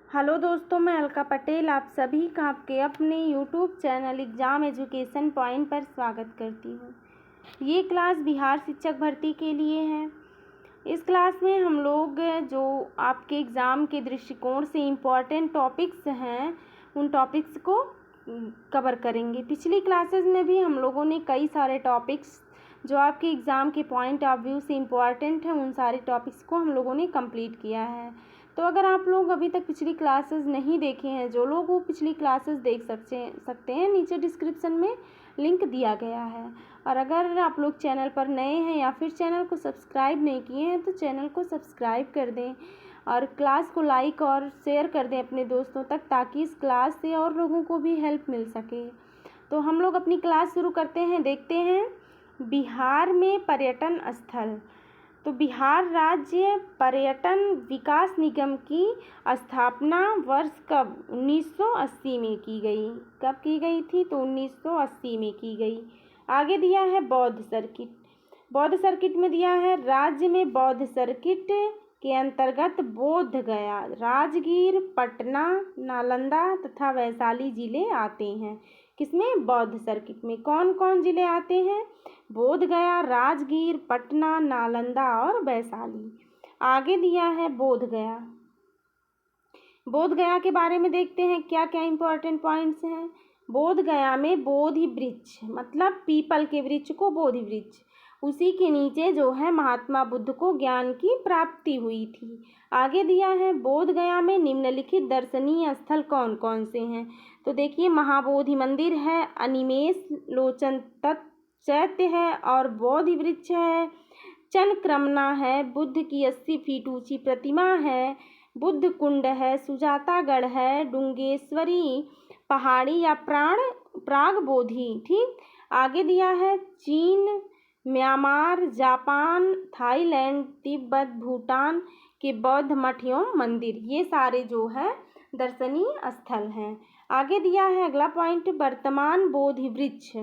Hello दोस्तों, मैं अलका पटेल आप सभी का आपके अपने YouTube channel exam education point पर स्वागत करती हूँ। ये क्लास बिहार शिक्षक भर्ती के लिए है। इस क्लास में हम लोग जो आपके एग्ज़ाम के दृष्टिकोण से इम्पॉर्टेंट टॉपिक्स हैं उन टॉपिक्स को कवर करेंगे। पिछली क्लासेस में भी हम लोगों ने कई सारे टॉपिक्स जो आपके एग्ज़ाम के पॉइंट ऑफ व्यू से इम्पॉर्टेंट हैं उन सारे टॉपिक्स को हम लोगों ने कंप्लीट किया है। तो अगर आप लोग अभी तक पिछली क्लासेस नहीं देखे हैं, जो लोग वो पिछली क्लासेस देख सकते हैं, नीचे डिस्क्रिप्शन में लिंक दिया गया है। और अगर आप लोग चैनल पर नए हैं या फिर चैनल को सब्सक्राइब नहीं किए हैं तो चैनल को सब्सक्राइब कर दें और क्लास को लाइक और शेयर कर दें अपने दोस्तों तक, ताकि इस क्लास से और लोगों को भी हेल्प मिल सके। तो हम लोग अपनी क्लास शुरू करते हैं। देखते हैं बिहार में पर्यटन स्थल। तो बिहार राज्य पर्यटन विकास निगम की स्थापना वर्ष कब 1980 में की गई। कब की गई थी? तो 1980 में की गई। आगे दिया है बौद्ध सर्किट। बौद्ध सर्किट में दिया है राज्य में बौद्ध सर्किट के अंतर्गत बोध गया, राजगीर, पटना, नालंदा तथा वैशाली जिले आते हैं। किसमें? बौद्ध सर्किट में। कौन कौन जिले आते हैं? बोध गया, राजगीर, पटना, नालंदा और वैशाली। आगे दिया है बोध गया। बोध गया के बारे में देखते हैं क्या क्या इंपॉर्टेंट पॉइंट्स हैं। बोध गया में बोधि वृक्ष, मतलब पीपल के वृक्ष को बोधि वृक्ष, उसी के नीचे जो है महात्मा बुद्ध को ज्ञान की प्राप्ति हुई थी। आगे दिया है बोध गया में निम्नलिखित दर्शनीय स्थल कौन कौन से हैं। तो देखिए, महाबोधि मंदिर है, अनिमेष लोचन तत्व चैत्य है और बोधि वृक्ष है, चनक्रमना है, बुद्ध की 80 फीट ऊंची प्रतिमा है, बुद्ध कुंड है, सुजातागढ़ है, डुंगेश्वरी पहाड़ी या प्राग बोधि। ठीक। आगे दिया है चीन, Myanmar, Japan, Thailand, Tibet, Bhutan के बौद्ध मठ एवं मंदिर, ये सारे जो है दर्शनीय स्थल हैं। आगे दिया है अगला पॉइंट, वर्तमान बोधि वृक्ष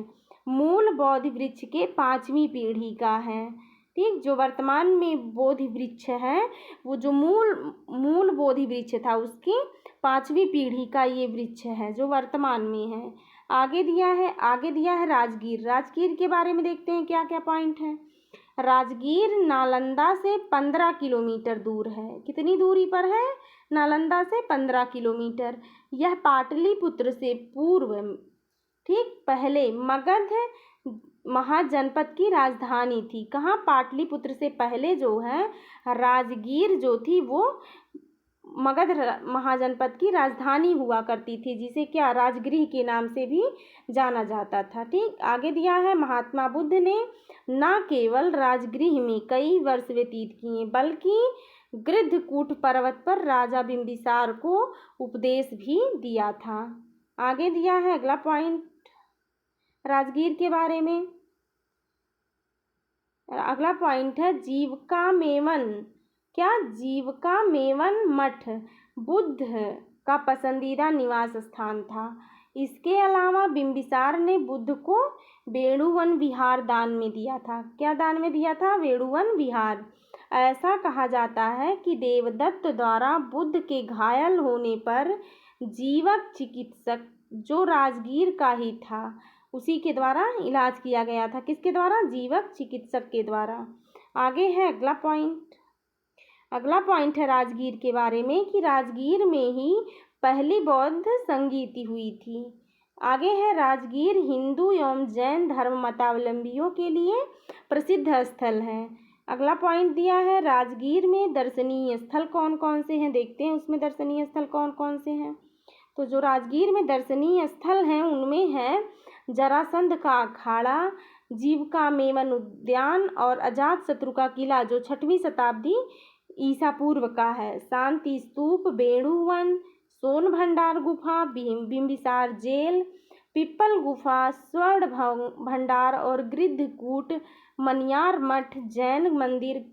मूल बोधि वृक्ष के 5वीं पीढ़ी का है। ठीक। जो वर्तमान में बोधि वृक्ष है वो जो मूल बोधि वृक्ष था उसकी 5वीं पीढ़ी का ये वृक्ष है जो वर्तमान में है। आगे दिया है राजगीर। राजगीर के बारे में देखते हैं क्या क्या पॉइंट है। राजगीर नालंदा से 15 किलोमीटर दूर है। कितनी दूरी पर है? नालंदा से 15 किलोमीटर। यह पाटलिपुत्र से पूर्व, ठीक, पहले मगध महाजनपद की राजधानी थी। कहाँ? पाटलिपुत्र से पहले जो है राजगीर जो थी वो मगध महाजनपद की राजधानी हुआ करती थी, जिसे क्या राजगृह के नाम से भी जाना जाता था। ठीक। आगे दिया है महात्मा बुद्ध ने न केवल राजगृह में कई वर्ष व्यतीत किए बल्कि गृद्धकूट पर्वत पर राजा बिंबिसार को उपदेश भी दिया था। आगे दिया है अगला पॉइंट राजगीर के बारे में। अगला पॉइंट है जीविका मेमन। क्या? जीविका मेमन मठ बुद्ध का पसंदीदा निवास स्थान था। इसके अलावा बिंबिसार ने बुद्ध को वेणुवन विहार दान में दिया था। क्या दान में दिया था? वेणुवन विहार। ऐसा कहा जाता है कि देवदत्त द्वारा बुद्ध के घायल होने पर जीवक चिकित्सक जो राजगीर का ही था उसी के द्वारा इलाज किया गया था। किसके द्वारा? जीवक चिकित्सक के द्वारा। आगे है अगला पॉइंट है राजगीर के बारे में कि राजगीर में ही पहली बौद्ध संगीति हुई थी। आगे है राजगीर हिंदू एवं जैन धर्म मतावलंबियों के लिए प्रसिद्ध स्थल है। अगला पॉइंट दिया है राजगीर में दर्शनीय स्थल कौन कौन से हैं। देखते हैं उसमें दर्शनीय स्थल कौन कौन से हैं। तो जो राजगीर में दर्शनीय स्थल हैं उनमें है जरासंध का अखाड़ा, जीविका मेमन उद्यान और अजातशत्रु का किला जो 6वीं शताब्दी ईसा पूर्व का है, शांति स्तूप, वेणुवन, सोन भंडार गुफा, बिंबिसार जेल, पिप्पल गुफा, स्वर्ण भंडार और गृद्धकूट, मनियार मठ, जैन मंदिर,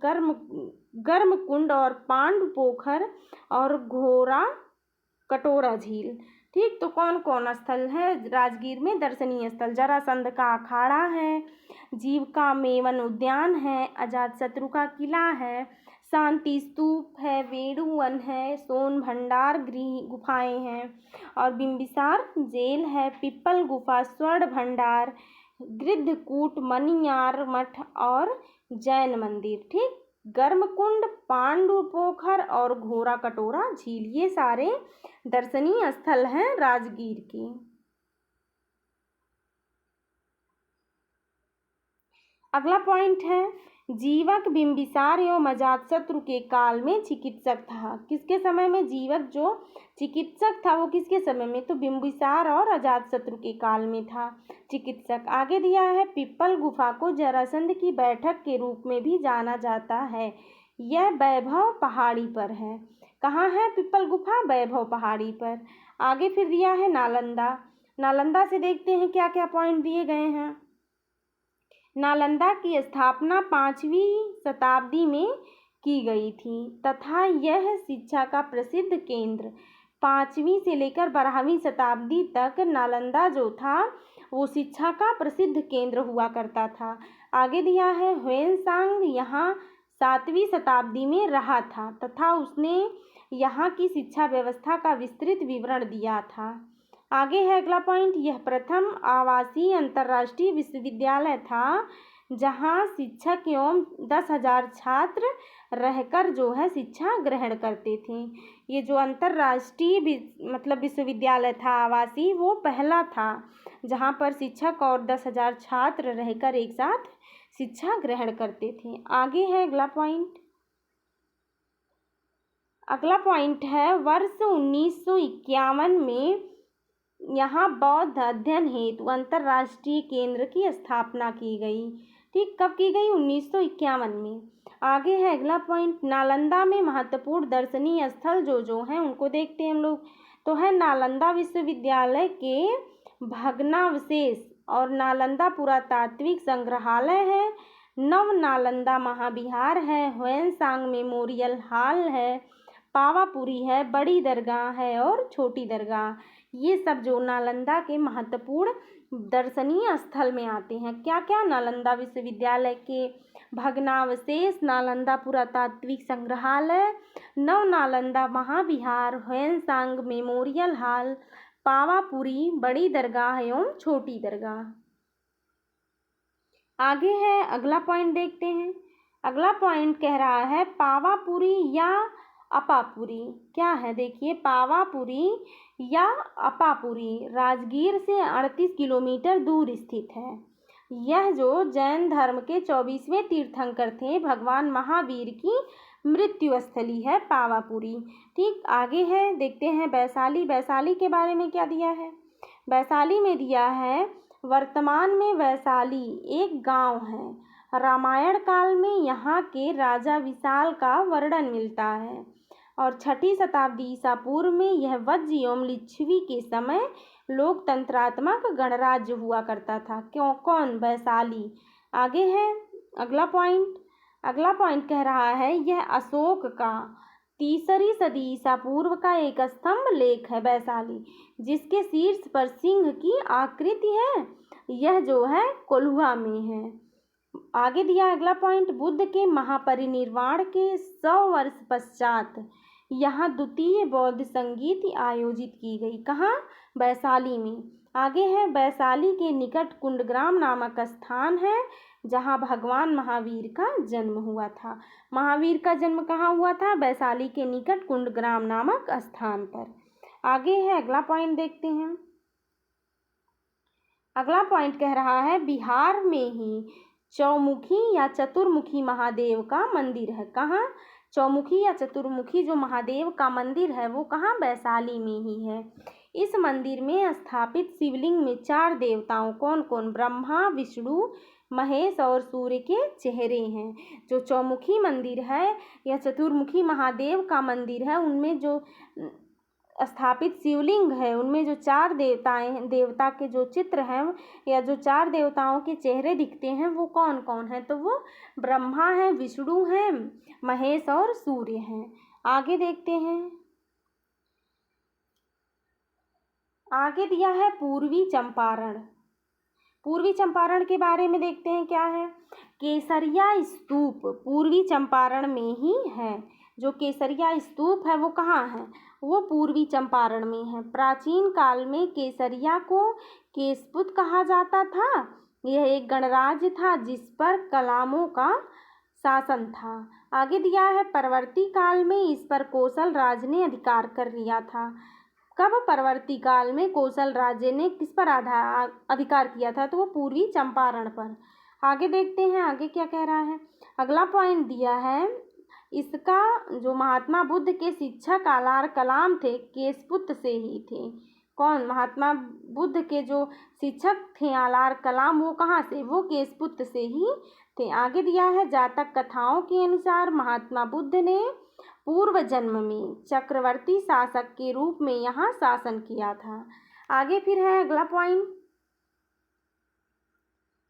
गर्म कुंड और पांडु पोखर और घोरा कटोरा झील। ठीक। तो कौन कौन स्थल है राजगीर में दर्शनीय स्थल? जरासंध का अखाड़ा है, जीविका मेमन उद्यान है, अजातशत्रु का किला है, शांति स्तूप है, वेणु वन है, सोन भंडार गृह गुफाएं हैं, और बिंबिसार जेल है, पिप्पल गुफा, स्वर्ण भंडार, गृद्धकूट, मणियार मठ और जैन मंदिर। ठीक, गर्मकुंड, पांडु पोखर और घोरा कटोरा झील, ये सारे दर्शनीय स्थल हैं राजगीर के। अगला पॉइंट है, जीवक बिंबिसार एवं अजातशत्रु के काल में चिकित्सक था। किसके समय में? जीवक जो चिकित्सक था वो किसके समय में? तो बिंबिसार और अजातशत्रु के काल में था चिकित्सक। आगे दिया है, पिप्पल गुफा को जरासंध की बैठक के रूप में भी जाना जाता है। यह वैभव पहाड़ी पर है। कहाँ है पिप्पल गुफा? वैभव पहाड़ी पर। आगे फिर दिया है नालंदा। नालंदा से देखते हैं क्या क्या पॉइंट दिए गए हैं। नालंदा की स्थापना 5वीं शताब्दी में की गई थी तथा यह शिक्षा का प्रसिद्ध केंद्र 5वीं से लेकर 12वीं शताब्दी तक नालंदा जो था वो शिक्षा का प्रसिद्ध केंद्र हुआ करता था। आगे दिया है, ह्वेनसांग यहाँ 7वीं शताब्दी में रहा था तथा उसने यहाँ की शिक्षा व्यवस्था का विस्तृत विवरण दिया था। आगे है अगला पॉइंट, यह प्रथम आवासीय अंतर्राष्ट्रीय विश्वविद्यालय था जहाँ शिक्षक एवं 10,000 छात्र रहकर जो है शिक्षा ग्रहण करते थे। ये जो अंतर्राष्ट्रीय मतलब विश्वविद्यालय था आवासीय, वो पहला था जहाँ पर शिक्षक और 10,000 छात्र रहकर एक साथ शिक्षा ग्रहण करते थे। आगे है अगला पॉइंट। अगला पॉइंट है, वर्ष 1951 में यहाँ बौद्ध अध्ययन हेतु अंतर्राष्ट्रीय केंद्र की स्थापना की गई। ठीक, कब की गई? 1951 में। आगे है अगला पॉइंट, नालंदा में महत्वपूर्ण दर्शनीय स्थल जो हैं उनको देखते हैं हम लोग। तो है नालंदा विश्वविद्यालय के भग्नावशेष और नालंदा पुरातात्विक संग्रहालय है, नव नालंदा महाविहार है, ह्वेनसांग मेमोरियल हॉल है, पावापुरी है, बड़ी दरगाह है और छोटी दरगाह। ये सब जो नालंदा के महत्वपूर्ण दर्शनीय स्थल में आते हैं। क्या क्या? नालंदा विश्वविद्यालय के भग्नावशेष, नालंदा पुरातात्विक संग्रहालय, नव नालंदा महाविहार, ह्वेनसांग मेमोरियल हॉल, पावापुरी, बड़ी दरगाह एवं छोटी दरगाह। आगे है अगला पॉइंट देखते हैं। अगला पॉइंट कह रहा है, पावापुरी या अपापुरी क्या है? देखिए, पावापुरी या अपापुरी राजगीर से 38 किलोमीटर दूर स्थित है। यह जो जैन धर्म के 24वें तीर्थंकर थे भगवान महावीर की मृत्यु स्थली है पावापुरी। ठीक, आगे है देखते हैं वैशाली। वैशाली के बारे में क्या दिया है? वैशाली में दिया है, वर्तमान में वैशाली एक गांव है। रामायण काल में यहाँ के राजा विशाल का वर्णन मिलता है और 6ठी शताब्दी ईसा पूर्व में यह वज्र एवं लिच्छवी के समय लोकतंत्रात्मक गणराज्य हुआ करता था। क्यों? कौन? वैशाली। आगे है अगला पॉइंट। अगला पॉइंट कह रहा है, यह अशोक का 3री सदी ईसा पूर्व का एक स्तंभ लेख है वैशाली, जिसके शीर्ष पर सिंह की आकृति है। यह जो है कोल्हुआ में है। आगे दिया अगला पॉइंट, बुद्ध के महापरिनिर्वाण के 100 वर्ष पश्चात यहाँ द्वितीय बौद्ध संगीत आयोजित की गई। कहाँ? वैशाली में। आगे है, वैशाली के निकट कुंडग्राम नामक स्थान है जहाँ भगवान महावीर का जन्म हुआ था। महावीर का जन्म कहाँ हुआ था? वैशाली के निकट कुंडग्राम नामक स्थान पर। आगे है अगला पॉइंट देखते हैं। अगला पॉइंट कह रहा है, बिहार में ही चौमुखी या चतुर्मुखी महादेव का मंदिर है। कहाँ? चौमुखी या चतुर्मुखी जो महादेव का मंदिर है वो कहाँ? वैशाली में ही है। इस मंदिर में स्थापित शिवलिंग में 4 देवताओं कौन कौन? ब्रह्मा, विष्णु, महेश और सूर्य के चेहरे हैं। जो चौमुखी मंदिर है या चतुर्मुखी महादेव का मंदिर है, उनमें जो स्थापित शिवलिंग है उनमें जो 4 देवता के जो चित्र हैं या जो 4 देवताओं के चेहरे दिखते हैं वो कौन कौन है? तो वो ब्रह्मा है, विष्णु है, महेश और सूर्य हैं। आगे देखते हैं। आगे दिया है पूर्वी चंपारण। पूर्वी चंपारण के बारे में देखते हैं क्या है। केसरिया स्तूप पूर्वी चंपारण में ही है। जो केसरिया स्तूप है वो कहाँ है, वो पूर्वी चंपारण में है। प्राचीन काल में केसरिया को केशपुत कहा जाता था। यह एक गणराज्य था जिस पर कलामों का शासन था। आगे दिया है परवर्ती काल में इस पर कोसल राज ने अधिकार कर लिया था। कब परवर्ती काल में कोसल राज्य ने किस पर अधिकार किया था, तो वो पूर्वी चंपारण पर। आगे देखते हैं आगे क्या कह रहा है। अगला पॉइंट दिया है, इसका जो महात्मा बुद्ध के शिक्षक आलार कलाम थे केशपुत से ही थे। कौन, महात्मा बुद्ध के जो शिक्षक थे आलार कलाम, वो कहाँ से, वो केशपुत से ही थे। आगे दिया है जातक कथाओं के अनुसार महात्मा बुद्ध ने पूर्व जन्म में चक्रवर्ती शासक के रूप में यहाँ शासन किया था। आगे फिर है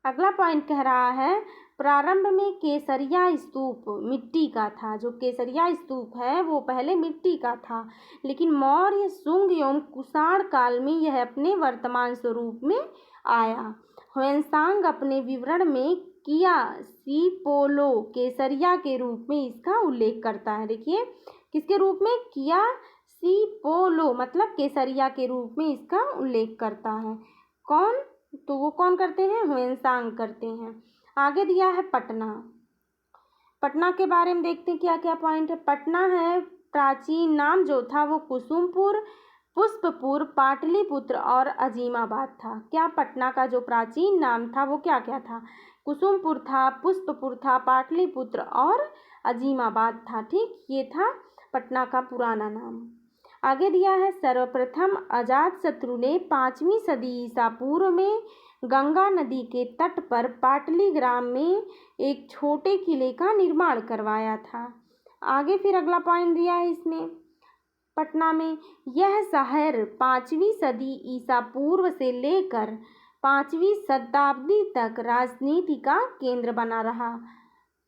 अगला पॉइंट कह रहा है प्रारंभ में केसरिया स्तूप मिट्टी का था। जो केसरिया स्तूप है वो पहले मिट्टी का था, लेकिन मौर्य, शुंग एवं कुषाण काल में यह अपने वर्तमान स्वरूप में आया। ह्वेनसांग अपने विवरण में किया सीपोलो केसरिया के रूप में इसका उल्लेख करता है। देखिए किसके रूप में, किया सीपोलो मतलब केसरिया के रूप में इसका उल्लेख करता है। कौन, तो वो कौन करते हैं, ह्वेनसांग करते हैं। आगे दिया है पटना। पटना के बारे में देखते हैं क्या क्या पॉइंट है। पटना है प्राचीन नाम जो था वो कुसुमपुर, पुष्पपुर, पाटलिपुत्र और अजीमाबाद था। क्या, पटना का जो प्राचीन नाम था वो क्या क्या था, कुसुमपुर था, पुष्पपुर था, पाटलिपुत्र और अजीमाबाद था। ठीक, ये था पटना का पुराना नाम। आगे दिया है सर्वप्रथम अजातशत्रु ने 5वीं सदी ईसा पूर्व में गंगा नदी के तट पर पाटलीग्राम में एक छोटे किले का निर्माण करवाया था। आगे फिर अगला पॉइंट दिया है इसमें पटना में, यह शहर 5वीं सदी ईसा पूर्व से लेकर 5वीं शताब्दी तक राजनीति का केंद्र बना रहा।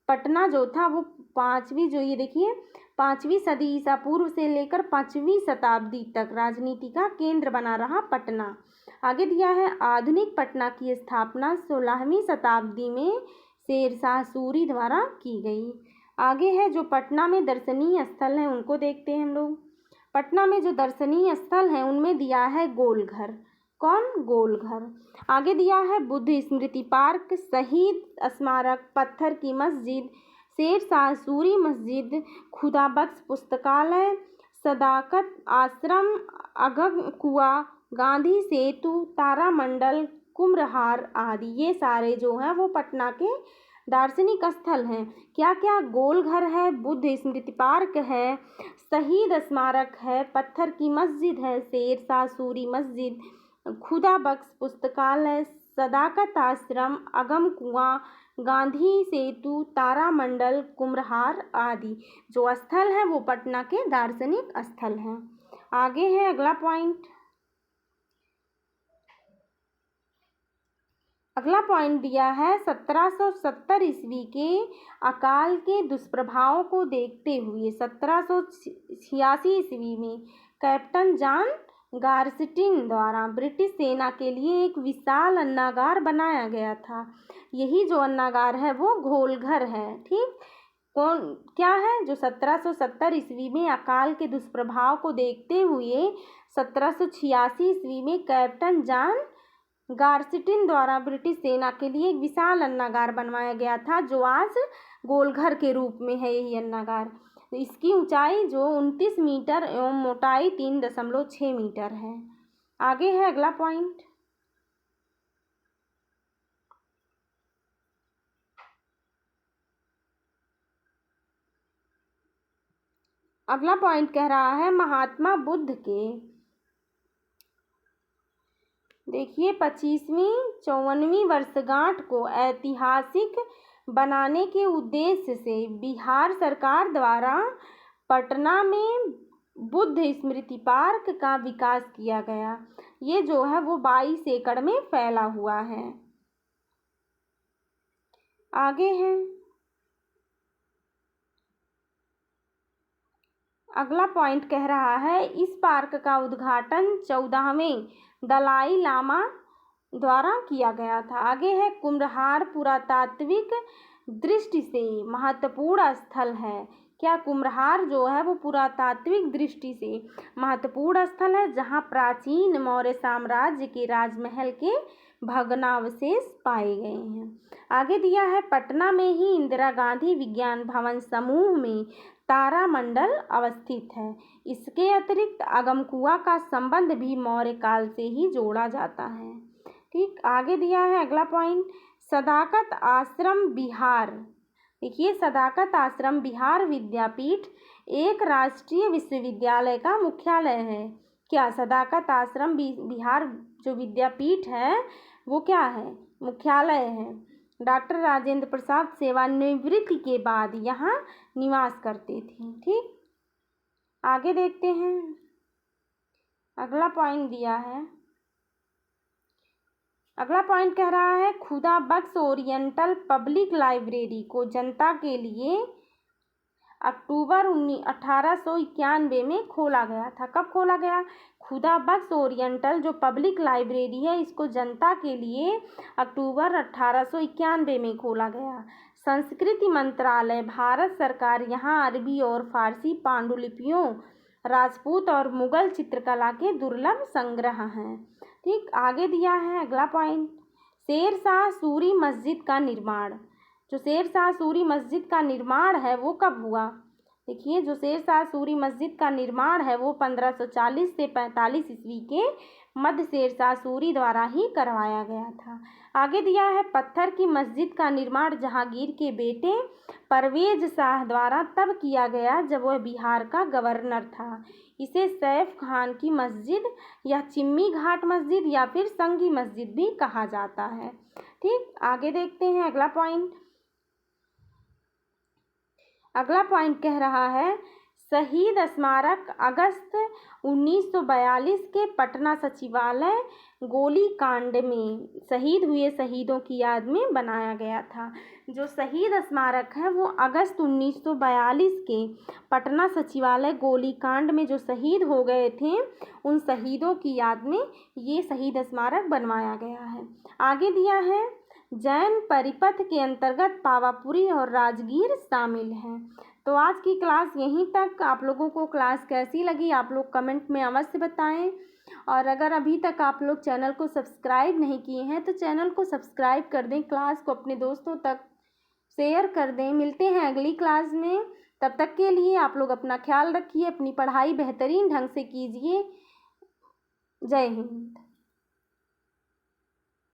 पटना जो था वो 5वीं, जो ये देखिए 5वीं सदी ईसा पूर्व से लेकर 5वीं शताब्दी तक राजनीति का केंद्र बना रहा पटना। आगे दिया है आधुनिक पटना की स्थापना 16वीं शताब्दी में शेरशाह सूरी द्वारा की गई। आगे है जो पटना में दर्शनीय स्थल हैं उनको देखते हैं हम लोग। पटना में जो दर्शनीय स्थल हैं उनमें दिया है गोलघर। कौन, गोलघर। आगे दिया है बुद्ध स्मृति पार्क, शहीद स्मारक, पत्थर की मस्जिद, शेरशाह सूरी मस्जिद, खुदाबख्श पुस्तकालय, सदाकत आश्रम, अगम कुआं, गांधी सेतु, तारामंडल, कुम्भहार आदि। ये सारे जो हैं वो पटना के दार्शनिक स्थल हैं। क्या क्या, गोलघर है, बुद्ध स्मृति पार्क है, शहीद स्मारक है, पत्थर की मस्जिद है, शेरशाह सूरी मस्जिद, खुदाबख्श पुस्तकालय, सदाकत आश्रम, अगम कुआं, गांधी सेतु, तारामंडल, कुम्भहार आदि जो स्थल हैं वो पटना के दार्शनिक स्थल हैं। आगे है अगला पॉइंट। अगला पॉइंट दिया है 1770 ईस्वी के अकाल के दुष्प्रभावों को देखते हुए 1786 ईस्वी में कैप्टन जॉन गारस्टिन द्वारा ब्रिटिश सेना के लिए एक विशाल अन्नागार बनाया गया था। यही जो अन्नागार है वो गोलघर है। ठीक, कौन, क्या है, जो 1770 ईस्वी में अकाल के दुष्प्रभाव को देखते हुए 1786 ईस्वी में कैप्टन जॉन गारस्टिन द्वारा ब्रिटिश सेना के लिए एक विशाल अन्नागार बनवाया गया था, जो आज गोलघर के रूप में है यही अन्नागार। इसकी ऊंचाई जो 29 मीटर एवं मोटाई 3.6 मीटर है। आगे है अगला पॉइंट। अगला पॉइंट कह रहा है महात्मा बुद्ध के, देखिए 25वीं 54वीं वर्षगांठ को ऐतिहासिक बनाने के उद्देश्य से बिहार सरकार द्वारा पटना में बुद्ध स्मृति पार्क का विकास किया गया। ये जो है वो 22 एकड़ में फैला हुआ है। आगे है अगला पॉइंट कह रहा है इस पार्क का उद्घाटन 14वें दलाई लामा द्वारा किया गया था। आगे है, कुम्हरार पुरातात्विक दृष्टि से महत्वपूर्ण स्थल है। क्या कुम्हरार जो है वो पुरातात्विक दृष्टि से महत्वपूर्ण स्थल है, जहाँ प्राचीन मौर्य साम्राज्य के राजमहल के भग्नावशेष पाए गए हैं। आगे दिया है, पटना में ही इंदिरा गांधी विज्ञान भवन समूह में तारामंडल अवस्थित है। इसके अतिरिक्त अगमकुआं का संबंध भी मौर्य काल से ही जोड़ा जाता है। ठीक, आगे दिया है अगला पॉइंट, सदाकत आश्रम बिहार। देखिए, सदाकत आश्रम बिहार विद्यापीठ एक राष्ट्रीय विश्वविद्यालय का मुख्यालय है। क्या सदाकत आश्रम बिहार जो विद्यापीठ है वो क्या है, मुख्यालय है। डॉक्टर राजेंद्र प्रसाद सेवानिवृत्ति के बाद यहाँ निवास करते थे। ठीक, आगे देखते हैं, अगला पॉइंट दिया है। अगला पॉइंट कह रहा है, खुदा बख्श ओरिएंटल पब्लिक लाइब्रेरी को जनता के लिए अक्टूबर 1891 में खोला गया था। कब खोला गया? खुदा बख्श ओरिएंटल जो पब्लिक लाइब्रेरी है इसको जनता के लिए अक्टूबर 1891 में खोला गया। संस्कृति मंत्रालय भारत सरकार यहाँ अरबी और फारसी पांडुलिपियों, राजपूत और मुगल चित्रकला के दुर्लभ संग्रह हैं। ठीक, आगे दिया है अगला पॉइंट, शेरशाह सूरी मस्जिद का निर्माण। जो शेरशाह सूरी मस्जिद का निर्माण है वो कब हुआ? देखिए, जो शेरशाह सूरी मस्जिद का निर्माण है वो 1540 से 45 ईस्वी के मध्य शेरशाह सूरी द्वारा ही करवाया गया था। आगे दिया है, पत्थर की मस्जिद का निर्माण जहांगीर के बेटे परवेज शाह द्वारा तब किया गया जब वह बिहार का गवर्नर था। इसे सैफ खान की मस्जिद या चिम्मी घाट मस्जिद या फिर संगी मस्जिद भी कहा जाता है। ठीक, आगे देखते हैं अगला पॉइंट। अगला पॉइंट कह रहा है, शहीद स्मारक अगस्त 1942 के पटना सचिवालय गोलीकांड में शहीद हुए शहीदों की याद में बनाया गया था। जो शहीद स्मारक है वो अगस्त 1942 के पटना सचिवालय गोलीकांड में जो शहीद हो गए थे उन शहीदों की याद में ये शहीद स्मारक बनवाया गया है। आगे दिया है, जैन परिपथ के अंतर्गत पावापुरी और राजगीर शामिल हैं। तो आज की क्लास यहीं तक। आप लोगों को क्लास कैसी लगी आप लोग कमेंट में अवश्य बताएं, और अगर अभी तक आप लोग चैनल को सब्सक्राइब नहीं किए हैं तो चैनल को सब्सक्राइब कर दें, क्लास को अपने दोस्तों तक शेयर कर दें। मिलते हैं अगली क्लास में, तब तक के लिए आप लोग अपना ख्याल रखिए, अपनी पढ़ाई बेहतरीन ढंग से कीजिए। जय हिंद।